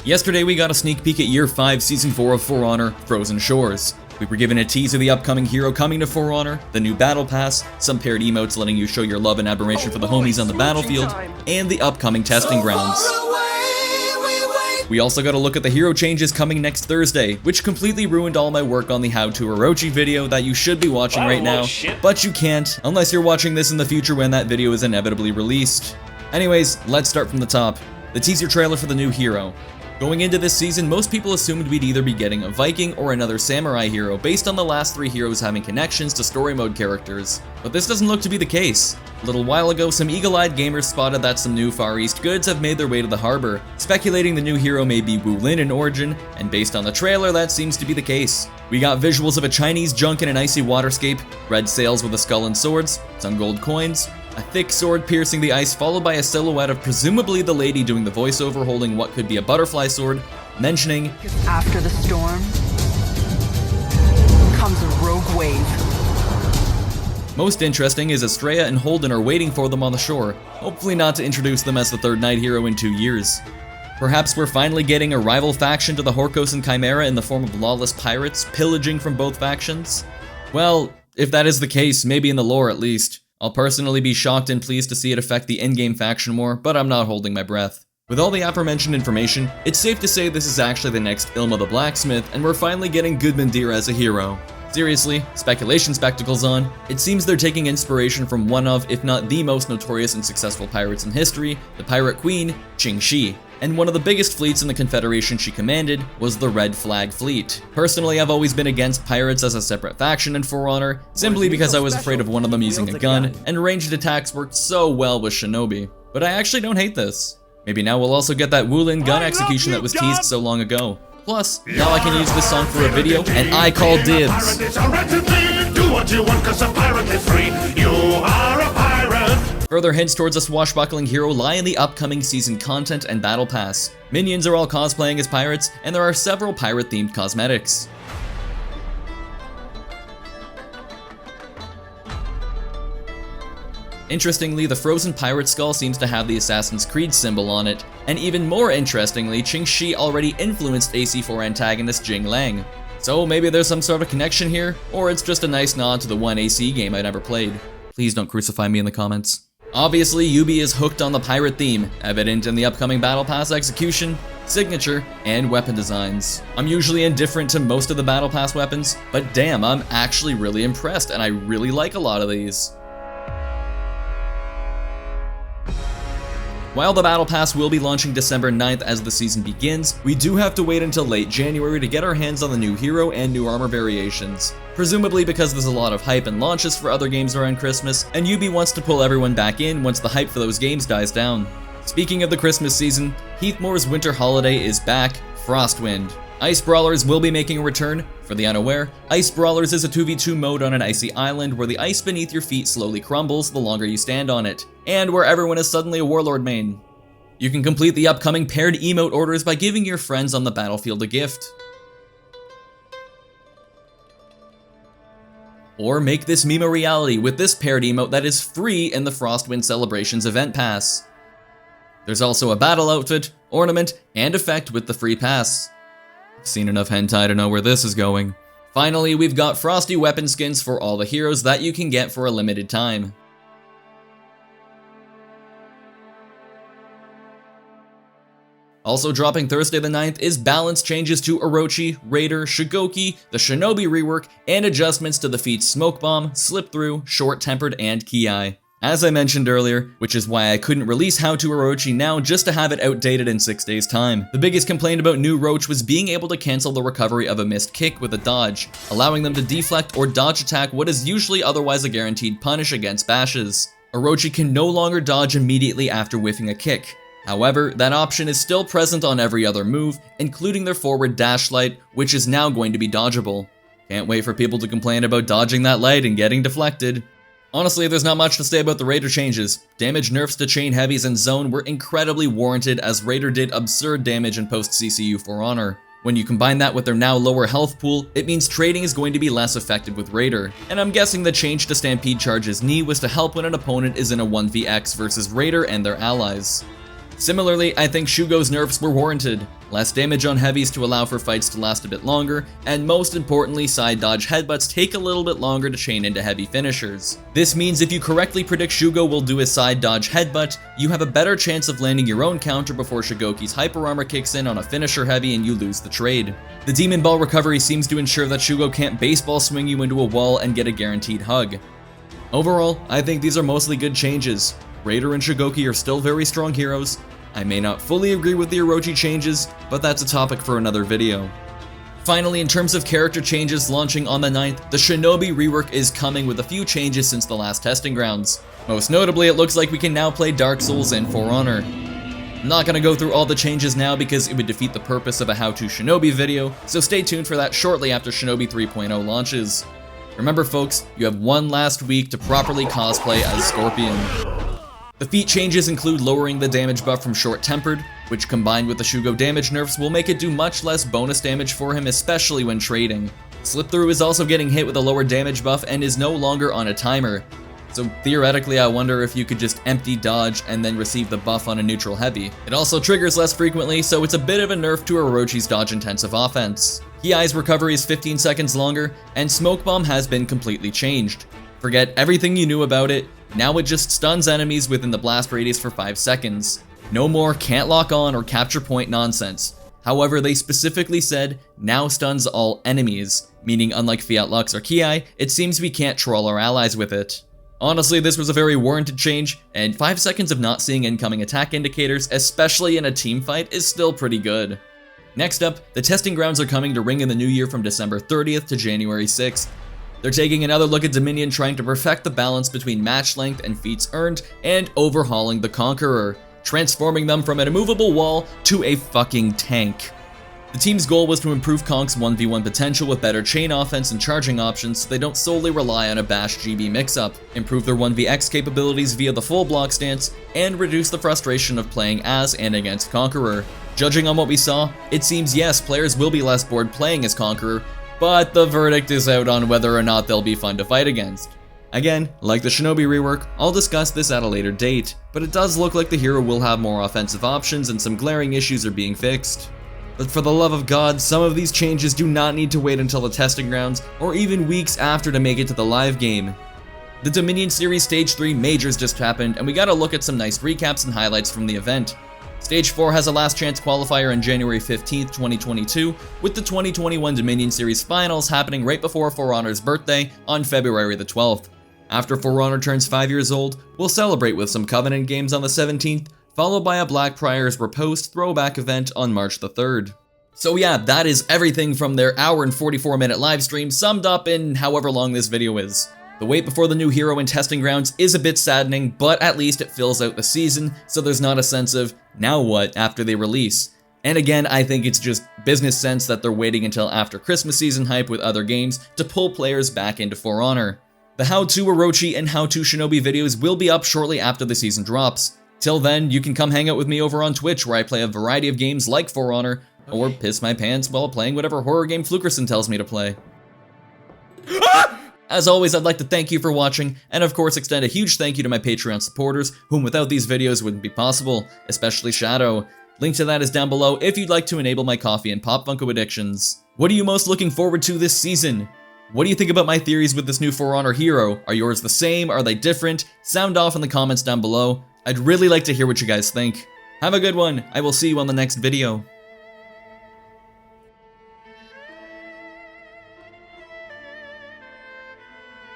Yesterday we got a sneak peek at Year 5 Season 4 of For Honor Frozen Shores. We were given a tease of the upcoming hero coming to For Honor, the new battle pass, some paired emotes letting you show your love and admiration for the homies on the battlefield, and the upcoming testing grounds. We also got a look at the hero changes coming next Thursday, which completely ruined all my work on the How to Orochi video that you should be watching right now, but you can't, unless you're watching this in the future when that video is inevitably released. Anyways, let's start from the top. The teaser trailer for the new hero. Going into this season, most people assumed we'd either be getting a Viking or another samurai hero based on the last 3 heroes having connections to story mode characters. But this doesn't look to be the case. A little while ago, some eagle-eyed gamers spotted that some new Far East goods have made their way to the harbor, speculating the new hero may be Y5S4 Timeline in origin, and based on the trailer, that seems to be the case. We got visuals of a Chinese junk in an icy waterscape, red sails with a skull and swords, some gold coins, a thick sword piercing the ice followed by a silhouette of presumably the lady doing the voiceover holding what could be a butterfly sword, mentioning, "After the storm comes a rogue wave." Most interesting is Estrella and Holden are waiting for them on the shore, hopefully not to introduce them as the third night hero in 2 years. Perhaps we're finally getting a rival faction to the Horkos and Chimera in the form of lawless pirates pillaging from both factions? Well, if that is the case, maybe in the lore at least. I'll personally be shocked and pleased to see it affect the in-game faction more, but I'm not holding my breath. With all the aforementioned information, it's safe to say this is actually the next Ilma the Blacksmith, and we're finally getting Gudmundur as a hero. Seriously, speculation spectacles on, it seems they're taking inspiration from one of, if not the most notorious and successful pirates in history, the pirate queen, Qingxi. And one of the biggest fleets in the Confederation she commanded was the Red Flag Fleet. Personally, I've always been against pirates as a separate faction in For Honor, simply because I was afraid of one of them using a gun, and ranged attacks worked so well with Shinobi. But I actually don't hate this. Maybe now we'll also get that Y5S4 gun execution that was teased so long ago. Plus, now I can use this song for a video, and I call dibs. Further hints towards a swashbuckling hero lie in the upcoming season content and battle pass. Minions are all cosplaying as pirates, and there are several pirate-themed cosmetics. Interestingly, the frozen pirate skull seems to have the Assassin's Creed symbol on it, and even more interestingly, Qingxi already influenced AC4 antagonist Jing Lang. So maybe there's some sort of connection here, or it's just a nice nod to the one AC game I never played. Please don't crucify me in the comments. Obviously, Yubi is hooked on the pirate theme, evident in the upcoming Battle Pass execution, signature, and weapon designs. I'm usually indifferent to most of the Battle Pass weapons, but damn, I'm actually really impressed, and I really like a lot of these. While the Battle Pass will be launching December 9th as the season begins, we do have to wait until late January to get our hands on the new hero and new armor variations. Presumably because there's a lot of hype and launches for other games around Christmas, and Yubi wants to pull everyone back in once the hype for those games dies down. Speaking of the Christmas season, Heathmoor's winter holiday is back, Frostwind. Ice Brawlers will be making a return. For the unaware, Ice Brawlers is a 2v2 mode on an icy island where the ice beneath your feet slowly crumbles the longer you stand on it, and where everyone is suddenly a Warlord main. You can complete the upcoming paired emote orders by giving your friends on the battlefield a gift. Or make this meme a reality with this paired emote that is free in the Frostwind Celebrations event pass. There's also a battle outfit, ornament, and effect with the free pass. Seen enough hentai to know where this is going. Finally, we've got frosty weapon skins for all the heroes that you can get for a limited time. Also dropping Thursday the 9th is balance changes to Orochi, Raider, Shugoki, the Shinobi Rework, and adjustments to the feats Smoke Bomb, Slip Through, Short Tempered, and Ki. As I mentioned earlier, which is why I couldn't release How to Orochi now just to have it outdated in 6 days' time. The biggest complaint about New Roach was being able to cancel the recovery of a missed kick with a dodge, allowing them to deflect or dodge attack what is usually otherwise a guaranteed punish against bashes. Orochi can no longer dodge immediately after whiffing a kick. However, that option is still present on every other move, including their forward dash light, which is now going to be dodgeable. Can't wait for people to complain about dodging that light and getting deflected. Honestly, there's not much to say about the Raider changes. Damage nerfs to chain heavies and zone were incredibly warranted as Raider did absurd damage in post-CCU For Honor. When you combine that with their now lower health pool, it means trading is going to be less effective with Raider. And I'm guessing the change to Stampede Charge's knee was to help when an opponent is in a 1vx versus Raider and their allies. Similarly, I think Shugo's nerfs were warranted. Less damage on heavies to allow for fights to last a bit longer, and most importantly, side dodge headbutts take a little bit longer to chain into heavy finishers. This means if you correctly predict Shugo will do a side dodge headbutt, you have a better chance of landing your own counter before Shugoki's hyper armor kicks in on a finisher heavy and you lose the trade. The Demon Ball recovery seems to ensure that Shugo can't baseball swing you into a wall and get a guaranteed hug. Overall, I think these are mostly good changes. Raider and Shugoki are still very strong heroes. I may not fully agree with the Orochi changes, but that's a topic for another video. Finally, in terms of character changes launching on the 9th, the Shinobi Rework is coming with a few changes since the last testing grounds. Most notably, it looks like we can now play Dark Souls in For Honor. I'm not gonna go through all the changes now because it would defeat the purpose of a how to Shinobi video, so stay tuned for that shortly after Shinobi 3.0 launches. Remember folks, you have one last week to properly cosplay as Scorpion. The feat changes include lowering the damage buff from Short Tempered, which combined with the Shugo damage nerfs will make it do much less bonus damage for him, especially when trading. Slip Through is also getting hit with a lower damage buff and is no longer on a timer. So theoretically, I wonder if you could just empty dodge and then receive the buff on a neutral heavy. It also triggers less frequently, so it's a bit of a nerf to Orochi's dodge-intensive offense. Hiai's recovery is 15 seconds longer, and Smoke Bomb has been completely changed. Forget everything you knew about it, now it just stuns enemies within the blast radius for 5 seconds. No more can't lock on or capture point nonsense. However, they specifically said, now stuns all enemies, meaning unlike Fiat Lux or Hiai, it seems we can't troll our allies with it. Honestly, this was a very warranted change, and 5 seconds of not seeing incoming attack indicators, especially in a team fight, is still pretty good. Next up, the testing grounds are coming to Ring in the New Year from December 30th to January 6th. They're taking another look at Dominion trying to perfect the balance between match length and feats earned, and overhauling the Conqueror, transforming them from an immovable wall to a fucking tank. The team's goal was to improve Conk's 1v1 potential with better chain offense and charging options so they don't solely rely on a bash GB mix-up, improve their 1vx capabilities via the full block stance, and reduce the frustration of playing as and against Conqueror. Judging on what we saw, it seems yes, players will be less bored playing as Conqueror, but the verdict is out on whether or not they'll be fun to fight against. Again, like the Shinobi rework, I'll discuss this at a later date, but it does look like the hero will have more offensive options and some glaring issues are being fixed. But for the love of God, some of these changes do not need to wait until the testing grounds, or even weeks after to make it to the live game. The Dominion Series Stage 3 Majors just happened, and we gotta look at some nice recaps and highlights from the event. Stage 4 has a last chance qualifier on January 15th, 2022, with the 2021 Dominion Series Finals happening right before For Honor's birthday on February the 12th. After For Honor turns 5 years old, we'll celebrate with some Covenant games on the 17th, followed by a Blackfriars Riposte throwback event on March the 3rd. So yeah, that is everything from their hour and 44-minute livestream summed up in however long this video is. The wait before the new hero in testing grounds is a bit saddening, but at least it fills out the season, so there's not a sense of, now what, after they release. And again, I think it's just business sense that they're waiting until after Christmas season hype with other games to pull players back into For Honor. The How To Orochi and How To Shinobi videos will be up shortly after the season drops. Till then, you can come hang out with me over on Twitch where I play a variety of games like For Honor, or piss my pants while playing whatever horror game Flukerson tells me to play. As always, I'd like to thank you for watching, and of course extend a huge thank you to my Patreon supporters, whom without these videos wouldn't be possible, especially Shadow. Link to that is down below if you'd like to enable my coffee and Pop Funko addictions. What are you most looking forward to this season? What do you think about my theories with this new For Honor hero? Are yours the same? Are they different? Sound off in the comments down below. I'd really like to hear what you guys think. Have a good one. I will see you on the next video.